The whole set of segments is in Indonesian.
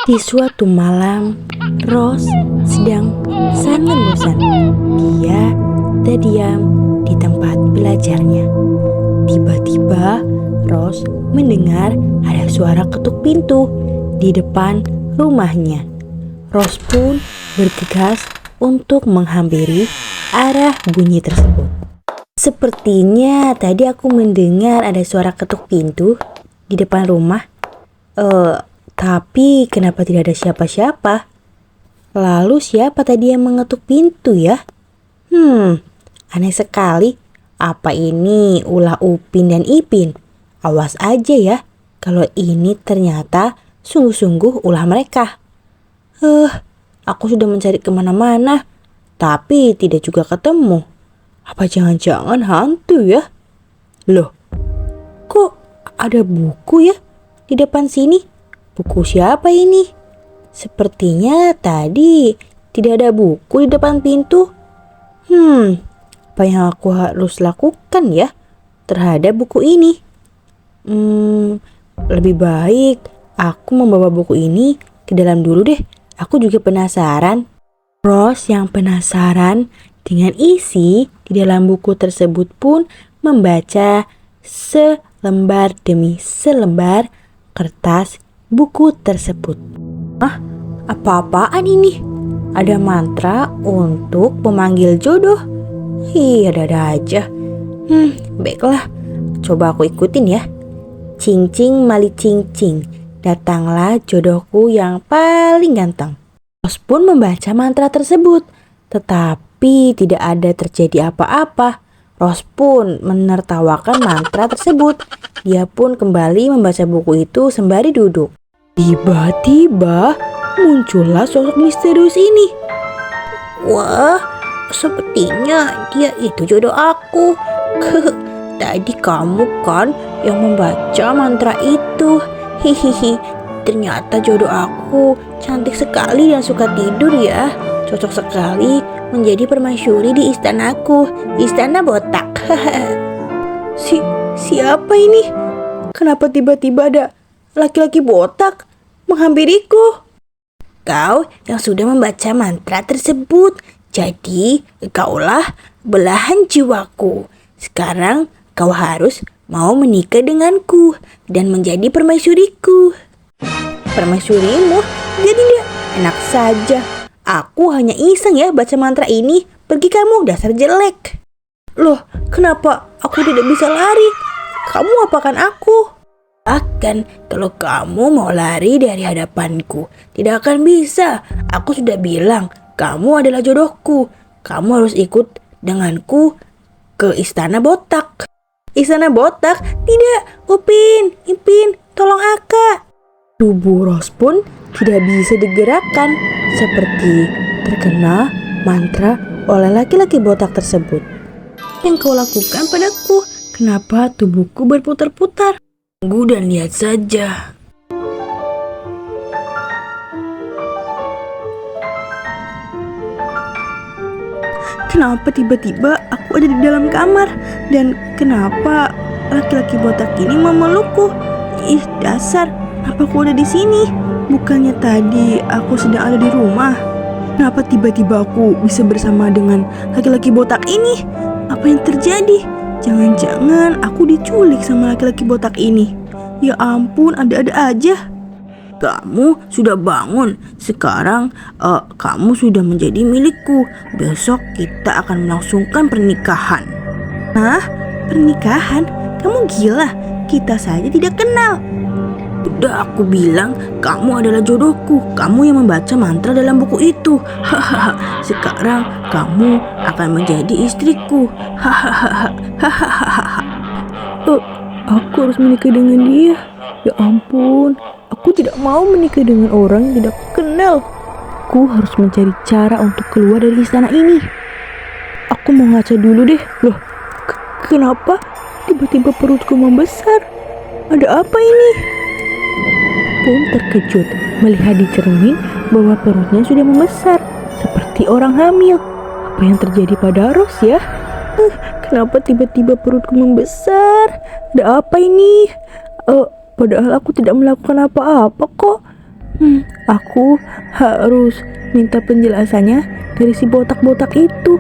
Di suatu malam, Rose sedang sangat bosan. Dia terdiam di tempat belajarnya. Tiba-tiba, Rose mendengar ada suara ketuk pintu di depan rumahnya. Rose pun bergegas untuk menghampiri arah bunyi tersebut. Sepertinya tadi aku mendengar ada suara ketuk pintu di depan rumah. Tapi kenapa tidak ada siapa-siapa? Lalu siapa tadi yang mengetuk pintu ya? Aneh sekali. Apa ini ulah Upin dan Ipin? Awas aja ya, kalau ini ternyata sungguh-sungguh ulah mereka. Aku sudah mencari kemana-mana, tapi tidak juga ketemu. Apa jangan-jangan hantu ya? Loh, kok ada buku ya di depan sini? Buku siapa ini? Sepertinya tadi tidak ada buku di depan pintu. Apa yang aku harus lakukan ya terhadap buku ini? Lebih baik aku membawa buku ini ke dalam dulu deh. Aku juga penasaran. Rose yang penasaran dengan isi di dalam buku tersebut pun membaca selembar demi selembar kertas buku tersebut. Apa-apaan ini? Ada mantra untuk memanggil jodoh. Ada aja. Baiklah, coba aku ikutin ya. Cing cing mali cing cing, datanglah jodohku yang paling ganteng. Rose pun membaca mantra tersebut, tetapi tidak ada terjadi apa-apa. Rose pun menertawakan mantra tersebut. Dia pun kembali membaca buku itu sembari duduk. Tiba-tiba muncullah sosok misterius ini. Wah, sepertinya dia itu jodoh aku. Tadi kamu kan yang membaca mantra itu. Hihihi, ternyata jodoh aku cantik sekali dan suka tidur ya. Cocok sekali menjadi permaisuri di istanaku, istana botak. Siapa ini? Kenapa tiba-tiba ada laki-laki botak menghampiriku? Kau yang sudah membaca mantra tersebut. Jadi kaulah belahan jiwaku. Sekarang kau harus mau menikah denganku dan menjadi permaisuriku. Permaisurimu? Jadi dia enak saja. Aku hanya iseng ya baca mantra ini. Pergi kamu, dasar jelek. Loh, kenapa aku tidak bisa lari? Kamu apakan aku? Akan, kalau kamu mau lari dari hadapanku, tidak akan bisa. Aku sudah bilang, kamu adalah jodohku. Kamu harus ikut denganku ke istana botak. Istana botak? Tidak, Upin, Ipin, tolong Aka. Tubuh Rose pun tidak bisa digerakkan, seperti terkena mantra oleh laki-laki botak tersebut. Yang kau lakukan padaku? Kenapa tubuhku berputar-putar? Tunggu dan lihat saja. Kenapa tiba-tiba aku ada di dalam kamar? Dan kenapa laki-laki botak ini memelukku? Dasar, kenapa aku ada di sini? Bukannya tadi aku sedang ada di rumah? Kenapa tiba-tiba aku bisa bersama dengan laki-laki botak ini? Apa yang terjadi? Jangan-jangan aku diculik sama laki-laki botak ini. Ya ampun, ada-ada aja. Kamu sudah bangun. Sekarang kamu sudah menjadi milikku. Besok kita akan melangsungkan pernikahan. Hah? Pernikahan? Kamu gila? Kita saja tidak kenal. Udah aku bilang, kamu adalah jodohku. Kamu yang membaca mantra dalam buku itu. Hahaha. Sekarang kamu akan menjadi istriku. Hahaha. Aku harus menikah dengan dia. Ya ampun, aku tidak mau menikah dengan orang yang tidak aku kenal. Aku harus mencari cara untuk keluar dari istana ini. Aku mau ngaca dulu deh. Loh, kenapa tiba-tiba perutku membesar? Ada apa ini? Pun terkejut melihat di cermin bahwa perutnya sudah membesar seperti orang hamil. Apa yang terjadi pada Rose ya? Kenapa tiba-tiba perutku membesar? Ada apa ini? Padahal aku tidak melakukan apa-apa kok. Aku harus minta penjelasannya dari si botak-botak itu.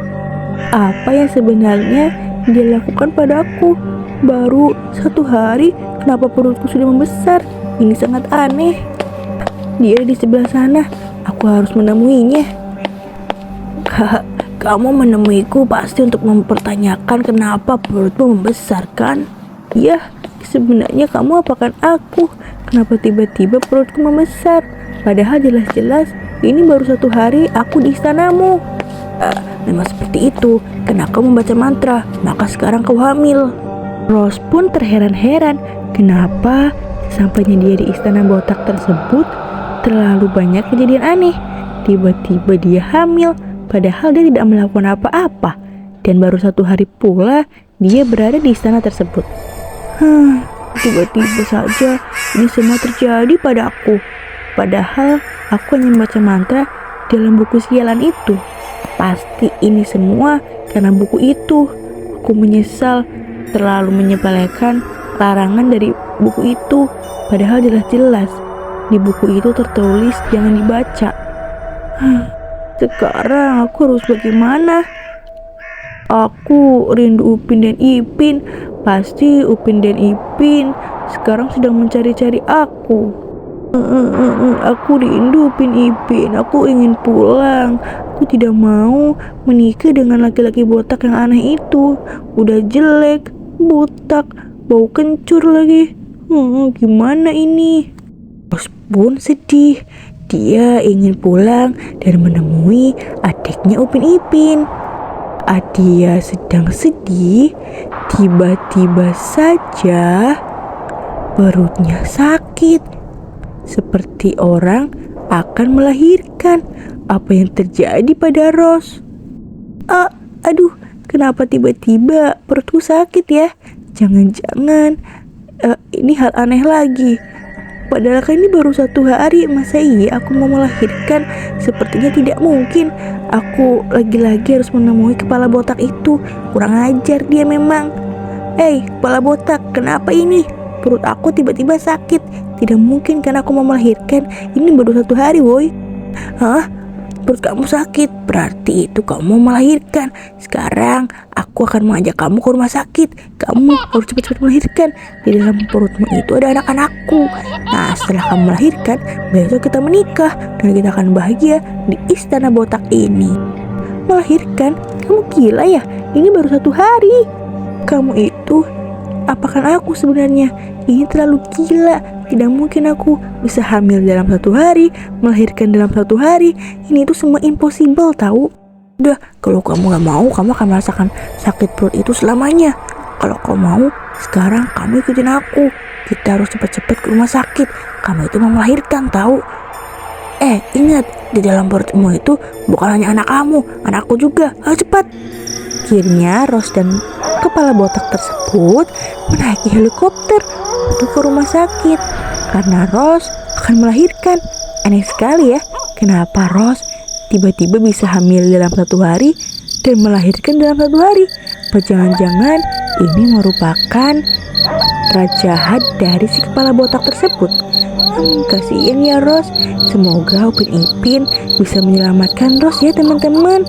Apa yang sebenarnya dia lakukan padaku? Baru 1 hari, kenapa perutku sudah membesar? Ini sangat aneh. Dia di sebelah sana. Aku harus menemuinya. Kamu menemuiku pasti untuk mempertanyakan kenapa perutmu membesar, kan? Ya, sebenarnya kamu apakan aku? Kenapa tiba-tiba perutku membesar? Padahal jelas-jelas ini baru 1 hari aku di istanamu. Memang seperti itu. Karena kau membaca mantra, maka sekarang kau hamil. Rose pun terheran-heran. Kenapa sampainya dia di istana botak tersebut terlalu banyak kejadian aneh. Tiba-tiba dia hamil, padahal dia tidak melakukan apa-apa. Dan baru 1 hari pula dia berada di istana tersebut. Tiba-tiba saja ini semua terjadi padaku. Padahal aku hanya membaca mantra dalam buku sialan itu. Pasti ini semua karena buku itu. Aku menyesal terlalu menyepelekan larangan dari buku itu. Padahal jelas-jelas di buku itu tertulis jangan dibaca. Sekarang aku harus bagaimana? Aku rindu Upin dan Ipin. Pasti Upin dan Ipin sekarang sedang mencari-cari aku. Aku rindu Upin Ipin. Aku ingin pulang. Aku tidak mau menikah dengan laki-laki botak yang aneh itu. Udah jelek, botak, bau kencur lagi. Gimana ini? Rose pun sedih. Dia ingin pulang dan menemui adiknya Upin Ipin. Dia sedang sedih, tiba-tiba saja perutnya sakit, seperti orang akan melahirkan. Apa yang terjadi pada Rose? Aduh, kenapa tiba-tiba perutku sakit ya? Jangan-jangan ini hal aneh lagi. Padahal kan ini baru 1 hari. Masa iya aku mau melahirkan? Sepertinya tidak mungkin. Aku lagi-lagi harus menemui kepala botak itu. Kurang ajar dia memang. Kepala botak, kenapa ini? Perut aku tiba-tiba sakit. Tidak mungkin kan aku mau melahirkan. Ini baru 1 hari, woy. Perut kamu sakit, berarti itu kamu mau melahirkan. Sekarang aku akan mengajak kamu ke rumah sakit. Kamu harus cepat-cepat melahirkan. Di dalam perutmu itu ada anak-anakku. Nah, setelah kamu melahirkan, besok kita menikah dan kita akan bahagia di istana botak ini. Melahirkan? Kamu gila ya? Ini baru 1 hari. Kamu itu apakan aku sebenarnya? Ini terlalu gila. Tidak mungkin aku bisa hamil dalam 1 hari, melahirkan dalam 1 hari. Ini tuh semua impossible, tahu? Udah, kalau kamu gak mau, kamu akan merasakan sakit perut itu selamanya. Kalau kamu mau, sekarang kamu ikutin aku. Kita harus cepat-cepat ke rumah sakit. Kamu itu mau melahirkan, tahu? Ingat, di dalam perutmu itu bukan hanya anak kamu, anakku juga. Ayo cepat. Akhirnya Rose dan kepala botak tersebut menaiki helikopter untuk ke rumah sakit karena Rose akan melahirkan. Aneh sekali ya, kenapa Rose tiba-tiba bisa hamil dalam 1 hari dan melahirkan dalam 1 hari? Apa jangan-jangan ini merupakan rajahat dari si kepala botak tersebut? Kasihan ya Rose. Semoga Upin Ipin bisa menyelamatkan Rose ya teman-teman.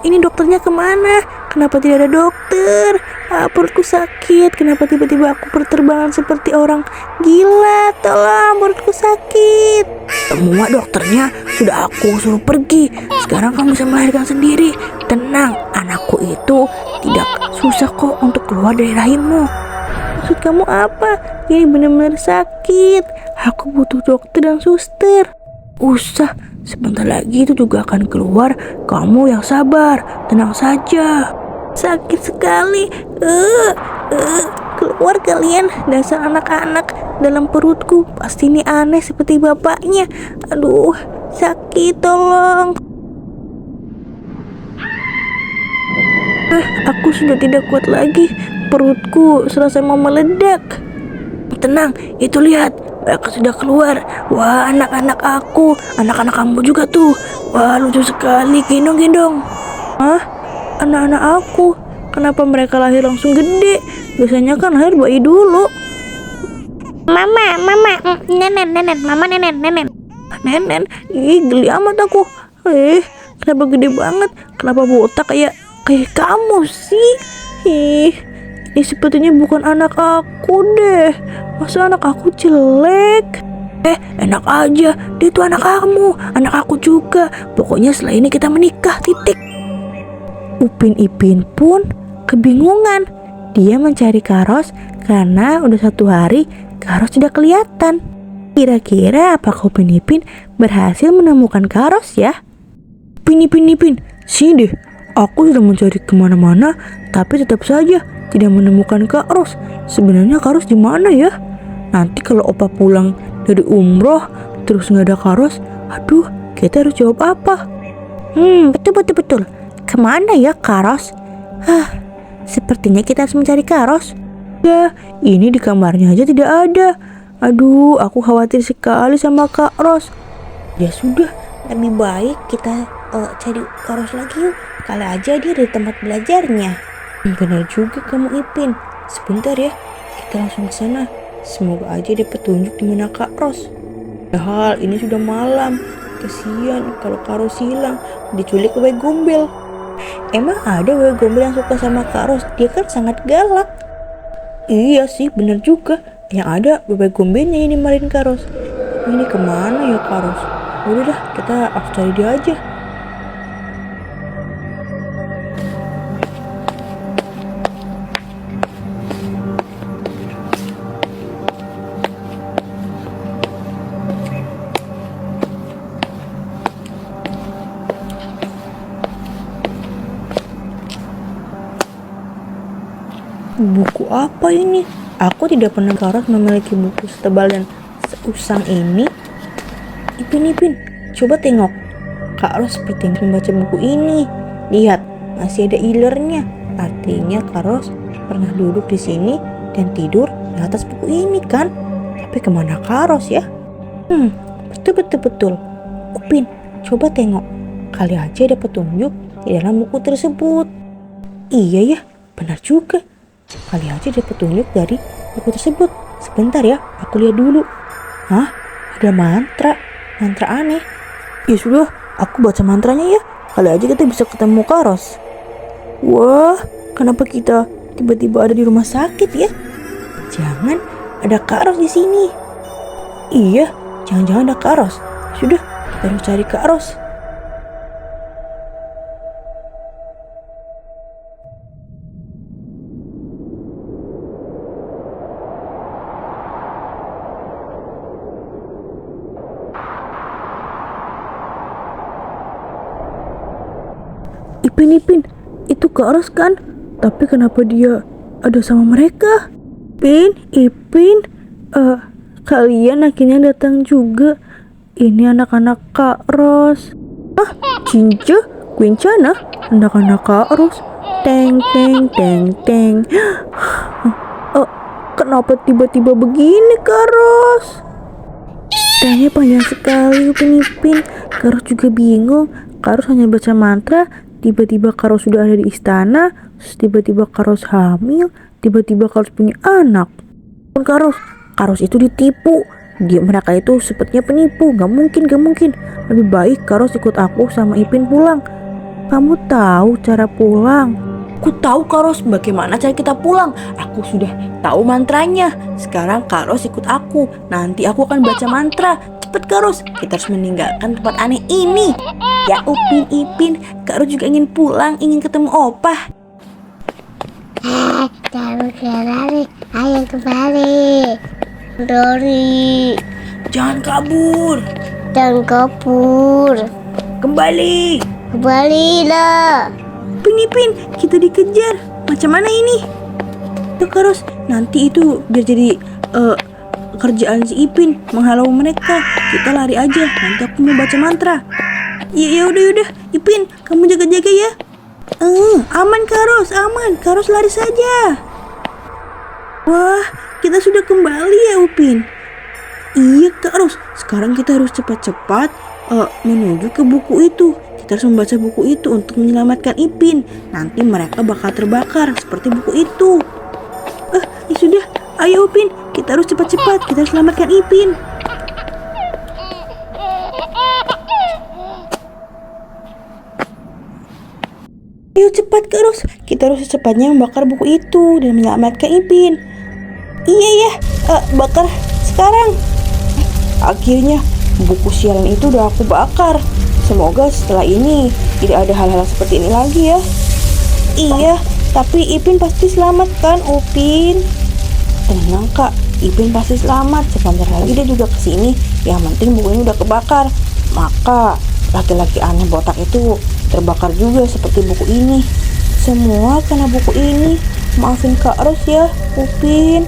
Ini dokternya kemana? Kenapa tidak ada dokter? Perutku sakit. Kenapa tiba-tiba aku berterbangan seperti orang gila? Tolong, perutku sakit. Semua dokternya sudah aku suruh pergi. Sekarang kamu bisa melahirkan sendiri. Tenang, anakku itu tidak susah kok untuk keluar dari rahimmu. Maksud kamu apa? Ini benar-benar sakit. Aku butuh dokter dan suster. Usah, Sebentar lagi itu juga akan keluar. Kamu yang sabar, tenang saja. Sakit sekali. Keluar kalian, dasar anak-anak dalam perutku. Pasti ini aneh seperti bapaknya. Aduh, sakit, tolong. Aku sudah tidak kuat lagi. Perutku serasa mau meledak. Tenang, itu lihat. Mereka sudah keluar. Wah, anak-anak aku. Anak-anak kamu juga tuh. Wah, lucu sekali. Gendong-gendong. Hah? Anak-anak aku? Kenapa mereka lahir langsung gede? Biasanya kan lahir bayi dulu. Mama, nenek, mama nenek. Nenek? Ih, geli amat aku. Kenapa gede banget? Kenapa botak kayak kamu sih? Ini sepertinya bukan anak aku deh. Masa anak aku jelek? Enak aja. Dia tuh anak kamu, anak aku juga. Pokoknya setelah ini kita menikah, titik. Upin Ipin pun kebingungan. Dia mencari Karos karena udah 1 hari Karos tidak kelihatan. Kira-kira apakah Upin Ipin berhasil menemukan Karos ya? Upin, sini deh. Aku sudah mencari kemana-mana, tapi tetap saja tidak menemukan Karos. Sebenarnya Karos di mana ya? Nanti kalau Opa pulang dari umroh terus nggak ada Karos, aduh, kita harus jawab apa? Betul. Kemana ya Karos? Sepertinya kita harus mencari Karos. Ya, ini di kamarnya aja tidak ada. Aduh, aku khawatir sekali sama Kak Ros. Ya sudah, lebih baik kita cari Karos lagi yuk. Kali aja dia di tempat belajarnya. Benar juga kamu Ipin. Sebentar ya, kita langsung ke sana. Semoga aja dia petunjuk di mana Kak Ros. Padahal ini sudah malam. Kesian kalau Kak Ros hilang, diculik oleh gombel. Emang ada wewe gombel yang suka sama Kak Ros? Dia kan sangat galak. Iya sih, benar juga. Yang ada wewe gombelnya ini marin Kak Ros. Ini kemana ya Kak Ros? Udah dah, kita harus cari dia aja. Buku apa ini? Aku tidak pernah Karos memiliki buku setebal dan seusang ini. Ipin, coba tengok. Kak Ros seperti membaca buku ini. Lihat, masih ada ilernya. Artinya Kak Ros pernah duduk di sini dan tidur di atas buku ini kan? Tapi kemana Kak Ros ya? Betul. Upin, coba tengok. Kali aja ada petunjuk di dalam buku tersebut. Iya ya, benar juga. Kali aja ada petunjuk dari buku tersebut. Sebentar ya, aku lihat dulu. Hah? Ada mantra aneh. Ya sudah, aku baca mantranya ya. Kali aja kita bisa ketemu Karos. Wah, kenapa kita tiba-tiba ada di rumah sakit ya? Jangan ada Karos di sini. Iya, jangan-jangan ada Karos. Sudah, kita harus cari Karos. Ipin, itu Kak Ros kan? Tapi kenapa dia ada sama mereka? Ipin, kalian akhirnya datang juga. Ini anak-anak Kak Ros. Cinca, Quencana, anak-anak Kak Ros. Teng. Kenapa tiba-tiba begini Kak Ros? Tanya panjang sekali Ipin. Kak Ros juga bingung. Kak Ros hanya baca mantra. Tiba-tiba Karos sudah ada di istana, tiba-tiba Karos hamil, tiba-tiba Karos punya anak. Karos itu ditipu. Mereka itu sepertinya penipu. Gak mungkin. Lebih baik Karos ikut aku sama Ipin pulang. Kamu tahu cara pulang? Aku tahu Karos, bagaimana cara kita pulang. Aku sudah tahu mantranya. Sekarang Karos ikut aku. Nanti aku akan baca mantra. Cepet Karos, kita harus meninggalkan tempat aneh ini. Ya Upin Ipin, Kak Ros juga ingin pulang, ingin ketemu Opah. Jangan kembali, ayo kembali. Dori. Jangan kabur. Jangan kabur. Kembali. Kembalilah. Ipin, kita dikejar. Macam mana ini? Tuh Karos, nanti itu biar jadi kerjaan si Ipin menghalau mereka. Kita lari aja. Nanti aku mau baca mantra. Ya udah. Ipin, kamu jaga-jaga ya. Aman Karos, aman. Karos lari saja. Wah, kita sudah kembali ya Upin. Iya Karos, sekarang kita harus cepat-cepat menuju ke buku itu. Kita harus membaca buku itu untuk menyelamatkan Ipin. Nanti mereka bakal terbakar seperti buku itu. Ya sudah, ayo Upin, kita harus cepat-cepat. Kita harus selamatkan Ipin. Ayo cepat Karos, kita harus secepatnya membakar buku itu dan menyelamatkan Ipin. Iya ya, bakar sekarang. Akhirnya buku sialan itu udah aku bakar. Semoga setelah ini tidak ada hal-hal seperti ini lagi ya. Iya, tapi Ipin pasti selamat kan Upin? Tenang Kak, Ipin pasti selamat. Sebentar lagi dia juga kesini. Yang penting buku ini udah kebakar. Maka laki-laki aneh botak itu terbakar juga seperti buku ini. Semua karena buku ini. Maafin Kak Ros ya, Upin.